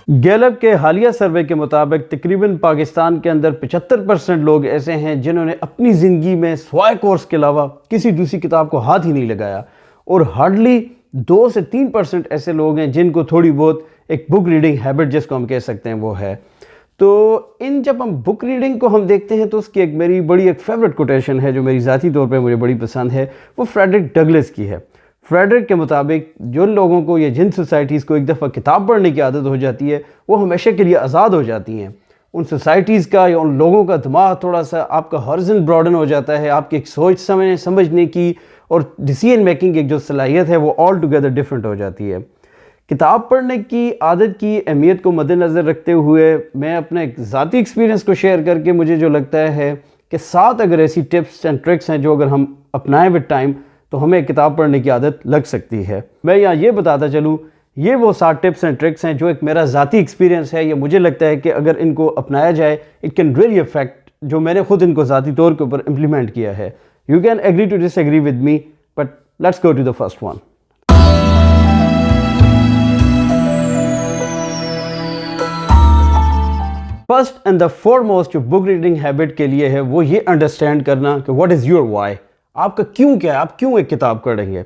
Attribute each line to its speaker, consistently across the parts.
Speaker 1: Gallup کے حالیہ survey کے مطابق تقریباً پاکستان کے اندر 75% لوگ ایسے ہیں جنہوں نے اپنی زندگی میں سوائے کورس کے علاوہ کسی دوسری کتاب کو ہاتھ ہی نہیں لگایا، اور ہارڈلی 2 سے 3% ایسے لوگ ہیں جن کو تھوڑی بہت ایک بک ریڈنگ ہیبٹ جس کو ہم کہہ سکتے ہیں وہ ہے۔ تو جب ہم بک ریڈنگ کو ہم دیکھتے ہیں تو اس کی ایک میری بڑی فیوریٹ کوٹیشن ہے جو میری ذاتی طور پہ مجھے بڑی پسند ہے، وہ فریڈرک ڈگلس کی ہے۔ فریڈرک کے مطابق جن لوگوں کو یا جن سوسائٹیز کو ایک دفعہ کتاب پڑھنے کی عادت ہو جاتی ہے وہ ہمیشہ کے لیے آزاد ہو جاتی ہیں۔ ان سوسائٹیز کا یا ان لوگوں کا دماغ تھوڑا سا آپ کا ہارزن براڈن ہو جاتا ہے، آپ کی ایک سوچ سمجھنے کی اور ڈیسیژن میکنگ کی ایک جو صلاحیت ہے وہ آل ٹوگیدر ڈیفرنٹ ہو جاتی ہے۔ کتاب پڑھنے کی عادت کی اہمیت کو مد نظر رکھتے ہوئے میں اپنے ایک ذاتی ایکسپیرینس کو شیئر کر کے مجھے جو لگتا ہے کہ 7 اگر ایسی ٹپس اینڈ ٹرکس ہیں جو اگر ہم اپنائیں وتھ ٹائم تو ہمیں کتاب پڑھنے کی عادت لگ سکتی ہے۔ میں یہاں یہ بتاتا چلوں، یہ وہ 7 ٹپس اینڈ ٹرکس ہیں جو ایک میرا ذاتی ایکسپیرینس ہے، یا مجھے لگتا ہے کہ اگر ان کو اپنایا جائے اٹ کین ریئلی افیکٹ، جو میں نے خود ان کو ذاتی طور کے اوپر امپلیمنٹ کیا ہے۔ You can agree to disagree with me, but let's go to the first one. First and the foremost جو بک ریڈنگ ہیبٹ کے لیے ہے وہ یہ انڈرسٹینڈ کرنا کہ واٹ از یور وائی، آپ کا کیوں کیا ہے، آپ کیوں ایک کتاب پڑھیں گے۔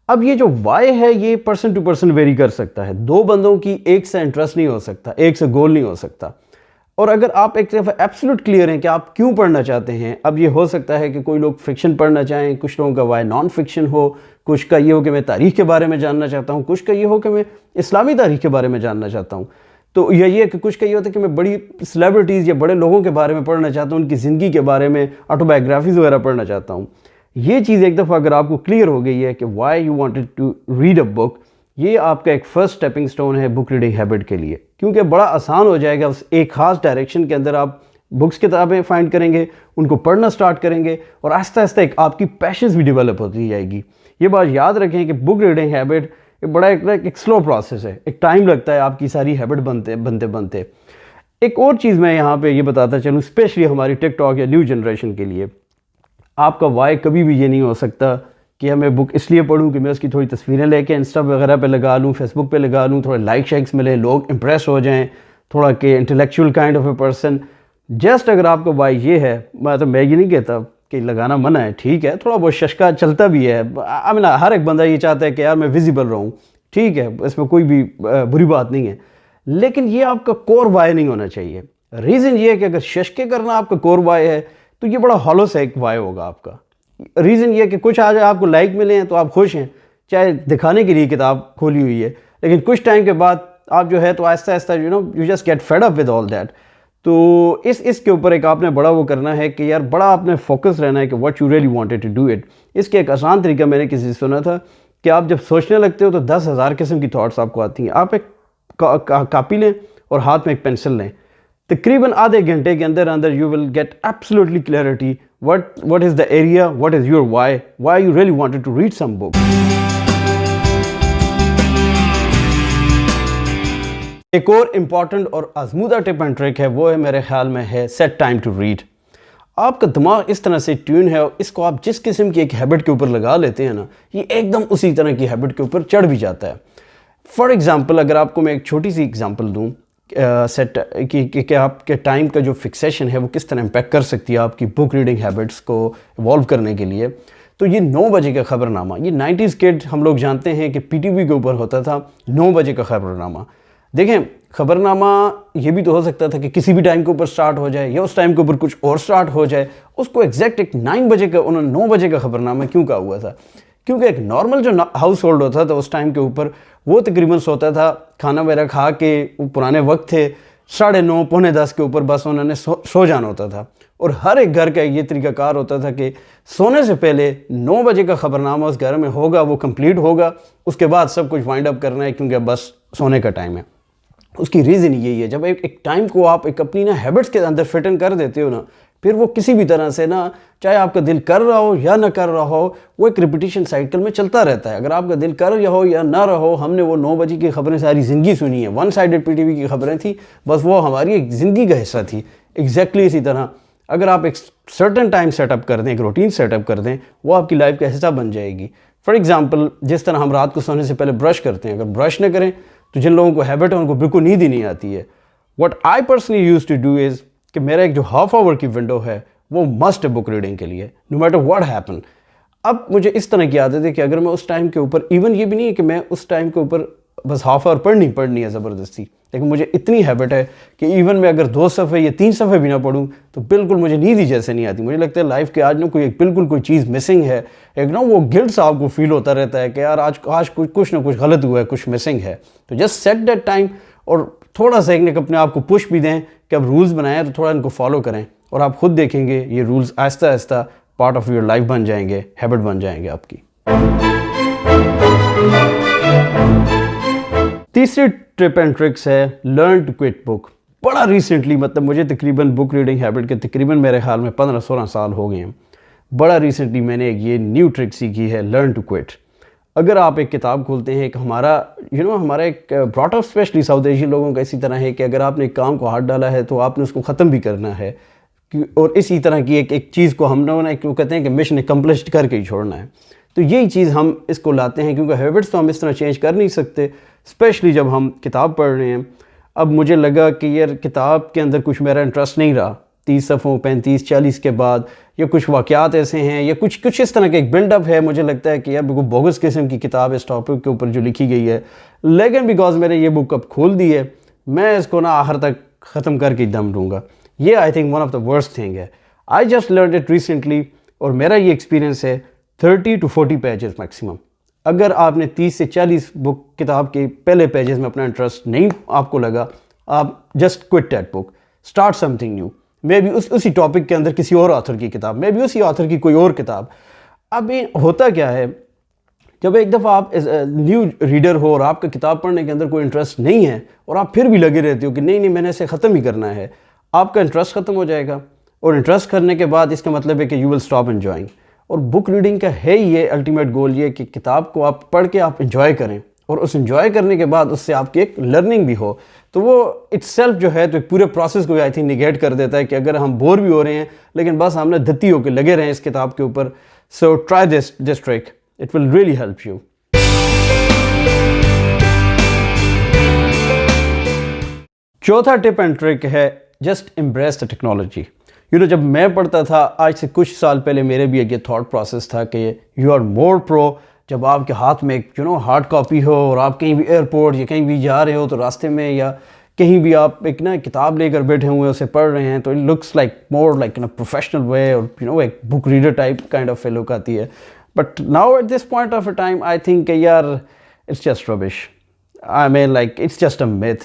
Speaker 1: اب یہ جو وائی ہے یہ پرسن ٹو پرسن ویری کر سکتا ہے، 2 بندوں کی ایک سے انٹرسٹ نہیں ہو سکتا، ایک سے گول نہیں ہو سکتا۔ اور اگر آپ ایک دفعہ ایبسولوٹ کلیئر ہیں کہ آپ کیوں پڑھنا چاہتے ہیں، اب یہ ہو سکتا ہے کہ کوئی لوگ فکشن پڑھنا چاہیں، کچھ لوگوں کا وائی نان فکشن ہو، کچھ کا یہ ہو کہ میں تاریخ کے بارے میں جاننا چاہتا ہوں، کچھ کا یہ ہو کہ میں اسلامی تاریخ کے بارے میں جاننا چاہتا ہوں، تو یہ کہ کچھ کا یہ ہوتا ہے کہ میں بڑی سیلیبریٹیز یا بڑے لوگوں کے بارے میں پڑھنا چاہتا ہوں، ان کی زندگی کے بارے میں آٹو بایوگرافیز وغیرہ پڑھنا چاہتا ہوں۔ یہ چیز ایک دفعہ اگر آپ کو کلیئر ہو گئی ہے کہ why you wanted to read a book, یہ آپ کا ایک فرسٹ اسٹیپنگ سٹون ہے بک ریڈنگ ہیبٹ کے لیے، کیونکہ بڑا آسان ہو جائے گا، اس ایک خاص ڈائریکشن کے اندر آپ بکس کتابیں فائنڈ کریں گے، ان کو پڑھنا سٹارٹ کریں گے، اور آہستہ آہستہ ایک آپ کی پیشنس بھی ڈیولپ ہوتی جائے گی۔ یہ بات یاد رکھیں کہ بک ریڈنگ ہیبٹ بڑا ایک سلو پروسیس ہے، ایک ٹائم لگتا ہے آپ کی ساری ہیبٹ بنتے۔ ایک اور چیز میں یہاں پہ یہ بتاتا چلوں، اسپیشلی ہماری ٹک ٹاک یا نیو جنریشن کے لیے، آپ کا وائی کبھی بھی یہ نہیں ہو سکتا کہ میں بک اس لیے پڑھوں کہ میں اس کی تھوڑی تصویریں لے کے انسٹا وغیرہ پہ لگا لوں، فیس بک پہ لگا لوں، تھوڑے لائک شائکس ملے، لوگ امپریس ہو جائیں، تھوڑا کہ intellectual kind of a person. Just اگر آپ کا وائی یہ ہے، میں یہ نہیں کہتا کہ لگانا منع ہے، ٹھیک ہے، تھوڑا بہت ششکا چلتا بھی ہے، ہر ایک بندہ یہ چاہتا ہے کہ یار میں ویزیبل رہوں، ٹھیک ہے، اس میں کوئی بھی بری بات نہیں ہے، لیکن یہ آپ کا کور وائی نہیں ہونا چاہیے۔ ریزن یہ ہے کہ اگر ششکے کرنا آپ کا کور وائی ہے تو یہ بڑا ہالو سا ایک وائی ہوگا آپ کا۔ ریزن یہ ہے کہ کچھ آج آپ کو لائک ملے ہیں تو آپ خوش ہیں، چاہے دکھانے کے لیے کتاب کھولی ہوئی ہے، لیکن کچھ ٹائم کے بعد آپ جو ہے تو آہستہ آہستہ you just get fed up with all that. تو اس کے اوپر ایک آپ نے بڑا وہ کرنا ہے کہ یار بڑا آپ نے فوکس رہنا ہے کہ what you really wanted to do it. اس کے ایک آسان طریقہ میں نے کسی سے سنا تھا کہ آپ جب سوچنے لگتے ہو تو 10,000 قسم کی تھاٹس آپ کو آتی ہیں، آپ ایک کاپی لیں اور ہاتھ میں ایک پینسل لیں، تقریباً آدھے گھنٹے کے اندر you will get absolutely clarity what is the area, what is your why you really wanted to read some book۔ ایک اور امپورٹنٹ اور آزمودہ ٹپ اینڈ ٹرک ہے، وہ ہے میرے خیال میں ہے سیٹ ٹائم ٹو ریڈ۔ آپ کا دماغ اس طرح سے ٹیون ہے، اس کو آپ جس قسم کی ایک ہیبٹ کے اوپر لگا لیتے ہیں نا، یہ ایک دم اسی طرح کی ہیبٹ کے اوپر چڑھ بھی جاتا ہے۔ فار ایگزامپل اگر آپ کو میں ایک چھوٹی سی ایگزامپل دوں سیٹ کہ آپ کے ٹائم کا جو فکسیشن ہے وہ کس طرح امپیکٹ کر سکتی ہے آپ کی بک ریڈنگ ہیبٹس کو ایوالو کرنے کے لیے، تو یہ 9 بجے کا خبر نامہ، یہ 90s کڈ ہم لوگ جانتے ہیں کہ پی ٹی وی کے اوپر ہوتا تھا 9 بجے کا خبر نامہ۔ دیکھیں خبر نامہ یہ بھی تو ہو سکتا تھا کہ کسی بھی ٹائم کے اوپر سٹارٹ ہو جائے، یا اس ٹائم کے اوپر کچھ اور سٹارٹ ہو جائے، اس کو ایگزیکٹ ایک 9 بجے کا انہوں نے 9 بجے کا خبر نامہ کیوں کہا ہوا تھا؟ کیونکہ ایک نارمل جو ہاؤس ہولڈ ہوتا تھا اس ٹائم کے اوپر وہ تقریباً سوتا تھا، کھانا وغیرہ کھا کے، وہ پرانے وقت تھے، 9:30 پونے 10 کے اوپر بس انہوں نے سو جانا ہوتا تھا، اور ہر ایک گھر کا یہ طریقہ کار ہوتا تھا کہ سونے سے پہلے 9 بجے کا خبر نامہ اس گھر میں ہوگا، وہ کمپلیٹ ہوگا، اس کے بعد سب کچھ وائنڈ اپ کرنا ہے کیونکہ بس سونے کا ٹائم ہے۔ اس کی ریزن یہی ہے، جب ایک ٹائم کو آپ ایک اپنی ہیبٹس کے اندر فٹ ان کر دیتے ہو نا، پھر وہ کسی بھی طرح سے نا، چاہے آپ کا دل کر رہا ہو یا نہ کر رہا ہو، وہ ایک ریپیٹیشن سائیکل میں چلتا رہتا ہے۔ اگر آپ کا دل کر رہا ہو یا نہ رہا ہو، ہم نے وہ 9 بجے کی خبریں ساری زندگی سنی ہیں، one sided P T V کی خبریں تھیں، بس وہ ہماری ایک زندگی کا حصہ تھی۔ ایگزیکٹلی اسی طرح اگر آپ ایک سرٹن ٹائم سیٹ اپ کر دیں، ایک روٹین سیٹ اپ کر دیں، وہ آپ کی لائف کا حصہ بن جائے گی۔ فار ایگزامپل جس طرح ہم رات کو سونے سے پہلے برش کرتے ہیں، اگر برش نہ کریں تو جن لوگوں کو ہیبٹ ہے ان کو بالکل نیند ہی نہیں آتی ہے. What I personally used to do is کہ میرا ایک جو ہاف آور کی ونڈو ہے وہ مسٹ ہے بک ریڈنگ کے لیے, نو میٹر واٹ ہیپن. اب مجھے اس طرح کی عادت ہے کہ اگر میں اس ٹائم کے اوپر, ایون یہ بھی نہیں ہے کہ میں اس ٹائم کے اوپر بس ہاف آور پڑھنی ہے زبردستی, لیکن مجھے اتنی ہیبٹ ہے کہ ایون میں اگر 2 صفحے یا 3 صفحے بھی نہ پڑھوں تو بالکل مجھے نیند ہی جیسے نہیں آتی. مجھے لگتا ہے لائف کے آج نا بالکل کوئی چیز مسنگ ہے, ایک نا وہ گلٹ سا آپ کو فیل ہوتا رہتا ہے کہ یار آج کچھ نہ کچھ غلط ہوا ہے, کچھ مسنگ ہے. تو جسٹ سیٹ دیٹ ٹائم, اور تھوڑا سا ایک اپنے آپ کو پش بھی دیں کہ اب رولز بنائیں تو تھوڑا ان کو فالو کریں, اور آپ خود دیکھیں گے یہ رولز آہستہ آہستہ پارٹ آف یور لائف بن جائیں گے, ہیبٹ بن جائیں گے آپ کی. تیسری ٹرپ اینڈ ٹرکس ہے لرن ٹو کوئٹ بک. بڑا ریسنٹلی, مطلب مجھے تقریباً بک ریڈنگ ہیبٹ کے تقریباً میرے خیال میں 15-16 سال ہو گئے ہیں. بڑا ریسنٹلی میں نے ایک یہ نیو ٹرک سیکھی ہے, لرن ٹو کوئٹ. اگر آپ ایک کتاب کھولتے ہیں, ایک ہمارا ہمارا ایک brought up especially South Asian لوگوں کا اسی طرح ہے کہ اگر آپ نے ایک کام کو ہاتھ ڈالا ہے تو آپ نے اس کو ختم بھی کرنا ہے, اور اسی طرح کی ایک چیز کو ہم لوگوں نے کہتے ہیں کہ مشن اکمپلشڈ کر کے ہی چھوڑنا ہے. تو یہی چیز ہم اس کو لاتے ہیں, کیونکہ ہیبٹس تو ہم اس طرح چینج کر نہیں سکتے, اسپیشلی جب ہم کتاب پڑھ رہے ہیں. اب مجھے لگا کہ یار کتاب کے اندر کچھ میرا انٹرسٹ نہیں رہا 30 صفحوں 35-40 کے بعد, یا کچھ واقعات ایسے ہیں یا کچھ اس طرح کا ایک بلڈ اپ ہے, مجھے لگتا ہے کہ یار بالکل بوگس قسم کی کتاب اس ٹاپک کے اوپر جو لکھی گئی ہے. لیکن بیکاز میں نے یہ بک اب کھول دی ہے, میں اس کو نا آخر تک ختم کر کے دم دوں گا. یہ I think one of the worst thing ہے. I just learned it recently, اور میرا یہ ایکسپیرینس ہے 30 to 40 پیجز میکسیمم. اگر آپ نے 30 سے 40 بک کتاب کے پہلے پیجز میں اپنا انٹرسٹ نہیں آپ کو لگا, آپ just quit that book, start some thing new. میں بھی اسی ٹاپک کے اندر کسی اور آتھر کی کتاب, میں بھی اسی آتھر کی کوئی اور کتاب. اب یہ ہوتا کیا ہے, جب ایک دفعہ آپ نیو ریڈر ہو اور آپ کا کتاب پڑھنے کے اندر کوئی انٹرسٹ نہیں ہے, اور آپ پھر بھی لگے رہتے ہو کہ نہیں میں نے اسے ختم ہی کرنا ہے, آپ کا انٹرسٹ ختم ہو جائے گا. اور انٹرسٹ کرنے کے بعد اس کا مطلب ہے کہ یو ول اسٹاپ انجوائنگ. اور بک ریڈنگ کا ہے یہ الٹیمیٹ گول, یہ کہ کتاب کو آپ پڑھ کے آپ انجوائے کریں, اور اس انجوائے کرنے کے بعد اس سے آپ کی ایک لرننگ بھی ہو. تو وہ اٹ سیلف جو ہے تو ایک پورے پروسیس کو آئی تھنک نگیٹ کر دیتا ہے کہ اگر ہم بور بھی ہو رہے ہیں لیکن بس ہم نے دھتی ہو کے لگے رہے ہیں اس کتاب کے اوپر. So try this trick, it will really help you. چوتھا ٹپ اینڈ ٹرک ہے جسٹ امبریس دا ٹیکنالوجی. جب میں پڑھتا تھا آج سے کچھ سال پہلے, میرے بھی ایک یہ تھاٹ پروسیس تھا کہ یو آر مور پرو جب آپ کے ہاتھ میں ایک ہارڈ کاپی ہو, اور آپ کہیں بھی ایئرپورٹ یا کہیں بھی جا رہے ہو تو راستے میں یا کہیں بھی آپ ایک کتاب لے کر بیٹھے ہوئے اسے پڑھ رہے ہیں, تو it looks like more like professional way, اور ایک book reader type kind of look آتی ہے. But now at this point of a time I think کہ یار it's just rubbish. I mean like it's just a myth.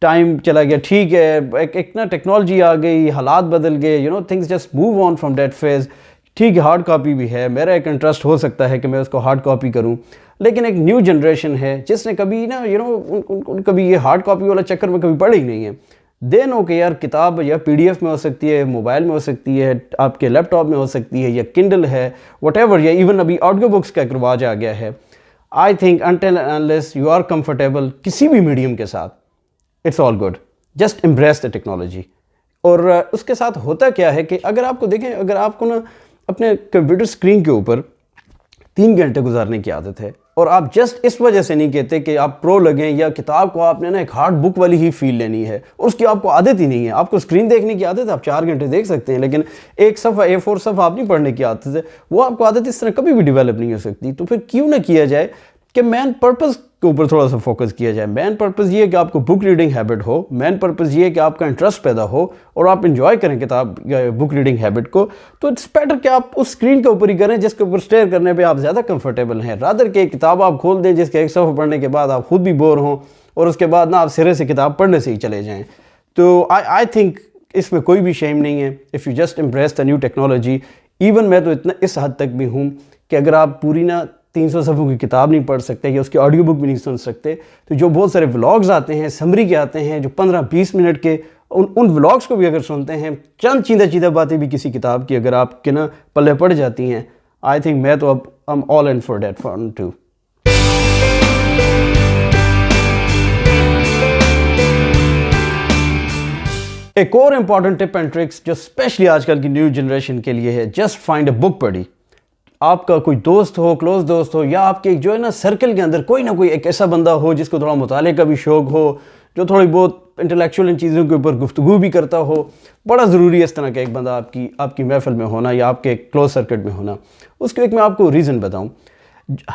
Speaker 1: Time چلا گیا, ٹھیک ہے, ایک ٹیکنالوجی آ گئی, حالات بدل گئے, things just move on from that phase. ٹھیک ہے, ہارڈ کاپی بھی ہے, میرا ایک انٹرسٹ ہو سکتا ہے کہ میں اس کو ہارڈ کاپی کروں, لیکن ایک نیو جنریشن ہے جس نے کبھی کبھی یہ ہارڈ کاپی والا چکر میں کبھی پڑھا ہی نہیں ہے. دین ہو کہ یار کتاب یا PDF میں ہو سکتی ہے, موبائل میں ہو سکتی ہے, آپ کے لیپ ٹاپ میں ہو سکتی ہے, یا کنڈل ہے, واٹ ایور, یا ایون ابھی آڈیو بکس کا ایک رواج آ گیا ہے. I think until unless you are comfortable کسی بھی میڈیم کے ساتھ, it's all good, just embrace the technology. اور اس کے ساتھ ہوتا کیا ہے کہ اگر آپ کو دیکھیں, اگر آپ کو نا اپنے کمپیوٹر اسکرین کے اوپر 3 گھنٹے گزارنے کی عادت ہے, اور آپ جسٹ اس وجہ سے نہیں کہتے کہ آپ پرو لگیں, یا کتاب کو آپ نے نا ایک ہارڈ بک والی ہی فیل لینی ہے, اور اس کی آپ کو عادت ہی نہیں ہے. آپ کو اسکرین دیکھنے کی عادت ہے, آپ 4 گھنٹے دیکھ سکتے ہیں, لیکن ایک صفحہ A4 صفحہ آپ نہیں پڑھنے کی عادت ہے, وہ آپ کو عادت اس طرح کبھی بھی ڈیولپ نہیں ہو سکتی. تو پھر کیوں نہ کیا جائے کہ مین پرپز کے اوپر تھوڑا سا فوکس کیا جائے. مین پرپز یہ ہے کہ آپ کو بک ریڈنگ ہیبٹ ہو, مین پرپز یہ ہے کہ آپ کا انٹرسٹ پیدا ہو اور آپ انجوائے کریں کتاب یا بک ریڈنگ ہیبٹ کو. تو اٹس بیٹر کہ آپ اس اسکرین کے اوپر ہی کریں جس کے اوپر اسٹیئر کرنے پہ آپ زیادہ کمفرٹیبل ہیں, رادر کہ کتاب آپ کھول دیں جس کے ایک صفحہ پڑھنے کے بعد آپ خود بھی بور ہوں, اور اس کے بعد نا آپ سرے سے کتاب پڑھنے سے ہی چلے جائیں. تو آئی تھنک اس میں کوئی بھی شیم نہیں ہے. If you just embrace the new technology. Even میں تو اتنا اس حد تک بھی ہوں کہ اگر آپ پوری نا 300 صفحوں کی کتاب نہیں پڑھ سکتے یا اس کی آڈیو بک بھی نہیں سن سکتے, تو جو بہت سارے ولاگز آتے ہیں, سمری کے آتے ہیں جو 15-20 منٹ کے, ان ولاگز کو بھی اگر سنتے ہیں, چند چیدہ باتیں بھی کسی کتاب کی اگر آپ کے نا پلے پڑ جاتی ہیں, آئی تھنک میں تو اب I'm all in for that fun too. ایک اور امپورٹنٹ ٹپ اینڈ ٹرکس جو اسپیشلی آج کل کی نیو جنریشن کے لیے ہے, جسٹ فائنڈ اے بک بڈی. آپ کا کوئی دوست ہو، کلوز دوست ہو، یا آپ کے جو ہے نا سرکل کے اندر کوئی نہ کوئی ایک ایسا بندہ ہو جس کو تھوڑا مطالعے کا بھی شوق ہو، جو تھوڑی بہت انٹلیکچوئل ان چیزوں کے اوپر گفتگو بھی کرتا ہو، بڑا ضروری ہے اس طرح کا ایک بندہ آپ کی محفل میں ہونا یا آپ کے کلوز سرکٹ میں ہونا۔ اس کے ایک میں آپ کو ریزن بتاؤں،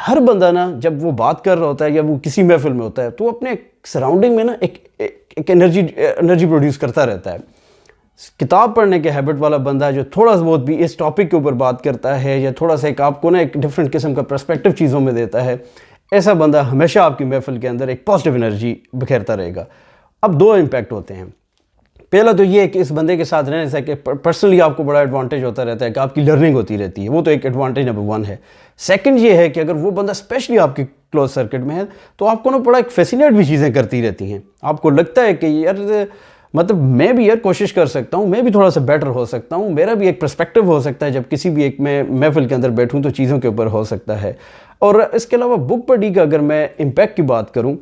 Speaker 1: ہر بندہ نا جب وہ بات کر رہا ہوتا ہے یا وہ کسی محفل میں ہوتا ہے تو اپنے سراؤنڈنگ میں نا ایک انرجی پروڈیوس کرتا رہتا ہے۔ کتاب پڑھنے کے ہیبٹ والا بندہ جو تھوڑا سا بہت بھی اس ٹاپک کے اوپر بات کرتا ہے یا تھوڑا سا ایک آپ کو نا ایک ڈفرینٹ قسم کا پرسپیکٹو چیزوں میں دیتا ہے، ایسا بندہ ہمیشہ آپ کی محفل کے اندر ایک پازیٹیو انرجی بکھیرتا رہے گا۔ اب دو امپیکٹ ہوتے ہیں۔ پہلا تو یہ ہے کہ اس بندے کے ساتھ رہنے سے کہ پرسنلی آپ کو بڑا ایڈوانٹیج ہوتا رہتا ہے کہ آپ کی لرننگ ہوتی رہتی ہے، وہ تو ایک ایڈوانٹیج نمبر 1 ہے۔ سیکنڈ یہ ہے کہ اگر وہ بندہ اسپیشلی آپ کی کلوز سرکٹ میں ہے تو آپ کو نا بڑا ایک فیسینیٹ بھی چیزیں کرتی رہتی ہیں۔ آپ کو لگتا ہے کہ یار مطلب میں بھی یار کوشش کر سکتا ہوں، میں بھی تھوڑا سا بیٹر ہو سکتا ہوں، میرا بھی ایک پرسپیکٹو ہو سکتا ہے جب کسی بھی ایک میں محفل کے اندر بیٹھوں تو چیزوں کے اوپر ہو سکتا ہے۔ اور اس کے علاوہ بک پڑھی کا اگر میں امپیکٹ کی بات کروں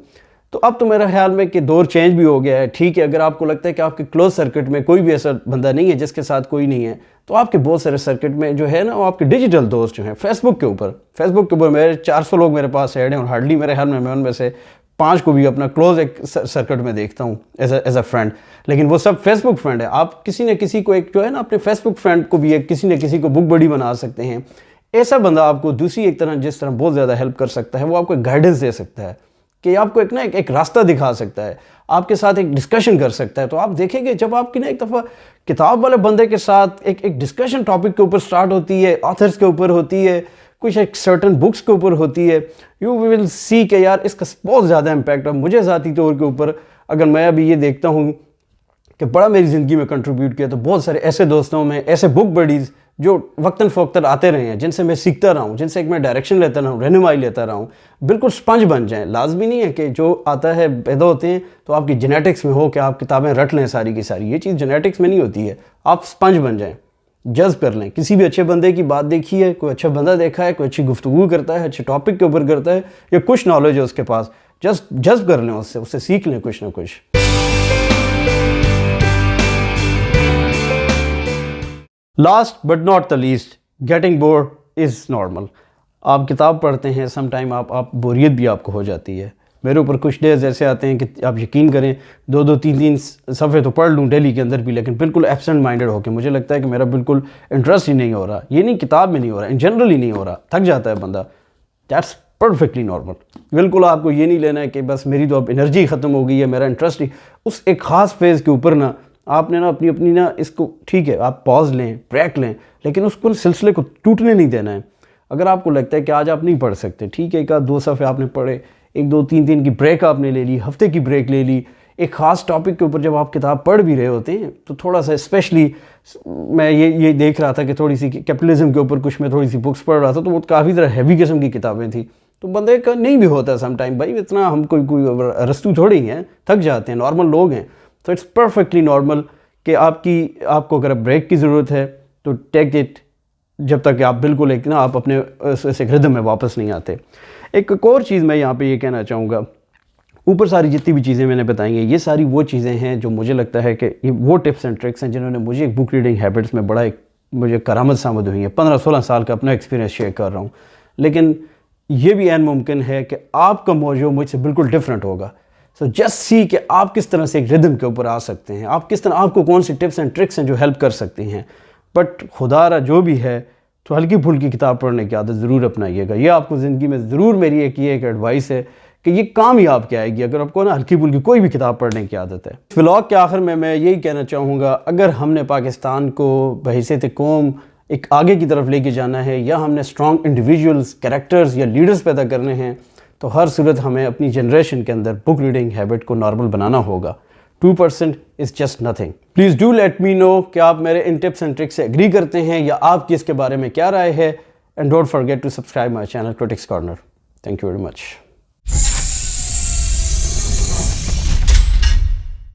Speaker 1: تو اب تو میرا خیال میں کہ دور چینج بھی ہو گیا ہے۔ ٹھیک ہے، اگر آپ کو لگتا ہے کہ آپ کے کلوز سرکٹ میں کوئی بھی ایسا بندہ نہیں ہے جس کے ساتھ کوئی نہیں ہے، تو آپ کے بہت سارے سرکٹ میں جو ہے نا وہ آپ کے ڈیجیٹل دوست جو ہیں فیس بک کے اوپر میرے 400 لوگ میرے پاس ایڈ ہیں، اور ہارڈلی میرے خیال میں ان میں سے 5 کو بھی اپنا کلوز ایک سرکٹ میں دیکھتا ہوں ایز اے فرینڈ، لیکن وہ سب فیس بک فرینڈ ہے۔ آپ کسی نہ کسی کو ایک جو ہے نا اپنے فیس بک فرینڈ کو بھی ایک کسی نہ کسی کو بک بڈی بنا سکتے ہیں۔ ایسا بندہ آپ کو دوسری ایک طرح جس طرح بہت زیادہ ہیلپ کر سکتا ہے، وہ آپ کو گائیڈنس دے سکتا ہے کہ آپ کو ایک راستہ دکھا سکتا ہے، آپ کے ساتھ ایک ڈسکشن کر سکتا ہے۔ تو آپ دیکھیں گے جب آپ کی نا ایک دفعہ کتاب والے بندے کے ساتھ ایک ڈسکشن ٹاپک کے اوپر سٹارٹ ہوتی ہے، آتھرز کے اوپر ہوتی ہے، کچھ ایک سرٹن بکس کے اوپر ہوتی ہے، یو ول سی کہ یار اس کا بہت زیادہ امپیکٹ ہے۔ مجھے ذاتی طور کے اوپر اگر میں ابھی یہ دیکھتا ہوں کہ بڑا میری زندگی میں کنٹریبیوٹ کیا، تو بہت سارے ایسے دوستوں میں ایسے بک بڈیز جو وقتاً فوقتاً آتے رہے ہیں، جن سے میں سیکھتا رہا ہوں، جن سے ایک میں ڈائریکشن لیتا رہا ہوں، رہنمائی لیتا رہا ہوں، بالکل سپنج بن جائیں۔ لازمی نہیں ہے کہ جو آتا ہے پیدا ہوتے ہیں تو آپ کی جینیٹکس میں ہو کہ آپ کتابیں رٹ لیں ساری کی ساری، یہ چیز جینیٹکس میں نہیں ہوتی ہے۔ آپ سپنج بن جائیں، جذب کر لیں۔ کسی بھی اچھے بندے کی بات دیکھی ہے، کوئی اچھا بندہ دیکھا ہے، کوئی اچھی گفتگو کرتا ہے، اچھے ٹاپک کے اوپر کرتا ہے، یا کچھ نالج ہے اس کے پاس، جذب کر لیں اس سے سیکھ لیں کچھ نہ کچھ۔ Last but not the least, getting board is normal. آپ کتاب پڑھتے ہیں، سم ٹائم آپ بوریت بھی آپ کو ہو جاتی ہے۔ میرے اوپر کچھ ڈیز ایسے آتے ہیں کہ آپ یقین کریں 2-3 صفحے تو پڑھ لوں ڈیلی کے اندر بھی، لیکن بالکل ایبسنٹ مائنڈڈ ہو کے مجھے لگتا ہے کہ میرا بالکل انٹرسٹ ہی نہیں ہو رہا۔ یہ نہیں کتاب میں نہیں ہو رہا، ان جنرل ہی نہیں ہو رہا، تھک جاتا ہے بندہ۔ That's perfectly normal. بالکل آپ کو یہ نہیں لینا ہے کہ بس میری تو اب انرجی ختم ہو گئی ہے، میرا انٹرسٹ ہی اس ایک خاص فیز کے اوپر نا آپ نے نا اپنی نا اس کو ٹھیک ہے آپ پاز لیں، بریک لیں، لیکن اس کو سلسلے کو ٹوٹنے نہیں دینا ہے۔ اگر آپ کو لگتا ہے کہ آج آپ نہیں پڑھ سکتے، ٹھیک ہے، 1-2 صفحے آپ نے پڑھے، 1-2-3 دن کی بریک آپ نے لے لی، ہفتے کی بریک لے لی۔ ایک خاص ٹاپک کے اوپر جب آپ کتاب پڑھ بھی رہے ہوتے ہیں تو تھوڑا سا اسپیشلی میں یہ دیکھ رہا تھا کہ تھوڑی سی کیپٹلزم کے اوپر کچھ میں تھوڑی سی بکس پڑھ رہا تھا، تو وہ کافی ذرا ہیوی قسم کی کتابیں تھیں، تو بندے کا نہیں بھی ہوتا سم ٹائم، بھائی اتنا ہم کوئی رستو تھوڑی ہیں، تھک جاتے ہیں، نارمل لوگ ہیں۔ تو اٹس پرفیکٹلی نارمل کہ آپ کو اگر بریک کی ضرورت ہے تو ٹیک اٹ، جب تک کہ آپ بالکل ایک نا آپ اپنے اس ایک ردم میں واپس نہیں آتے۔ ایک اور چیز میں یہاں پہ یہ کہنا چاہوں گا، اوپر ساری جتنی بھی چیزیں میں نے بتائی ہیں، یہ ساری وہ چیزیں ہیں جو مجھے لگتا ہے کہ یہ وہ ٹپس اینڈ ٹرکس ہیں جنہوں نے مجھے ایک بک ریڈنگ ہیبٹس میں بڑا ایک مجھے کرامت ثابت ہوئی ہے۔ 15-16 سال کا اپنا ایکسپیرینس شیئر کر رہا ہوں، لیکن یہ بھی عین ممکن ہے کہ آپ کا موضوع مجھ سے بالکل ڈفرینٹ ہوگا۔ سو جسٹ سی کہ آپ کس طرح سے ایک ردم کے اوپر آ سکتے ہیں، آپ کس طرح، آپ کو کون سی ٹپس اینڈ ٹرکس ہیں جو ہیلپ کر سکتی ہیں۔ بٹ خدا را جو بھی ہے تو ہلکی پھلکی کتاب پڑھنے کی عادت ضرور اپنائیے گا۔ یہ آپ کو زندگی میں ضرور میری ایک ایڈوائس ہے کہ یہ کام ہی آپ کے آئے گی اگر آپ کو نا ہلکی پھلکی کوئی بھی کتاب پڑھنے کی عادت ہے۔ ولاگ کے آخر میں یہی کہنا چاہوں گا، اگر ہم نے پاکستان کو بحیثیت قوم ایک آگے کی طرف لے کے جانا ہے، یا ہم نے اسٹرانگ انڈیویجولز، کریکٹرز یا لیڈرز پیدا کرنے ہیں، تو ہر صورت ہمیں اپنی جنریشن کے اندر بک ریڈنگ ہیبٹ کو نارمل بنانا ہوگا۔ 2% is just nothing. Please do let me know کہ آپ میرے ان ٹپس اینڈ ٹرکس سے اگری کرتے ہیں یا آپ کی اس کے بارے میں کیا رائے ہے، and don't forget to subscribe my channel Critics Corner. Thank you very much.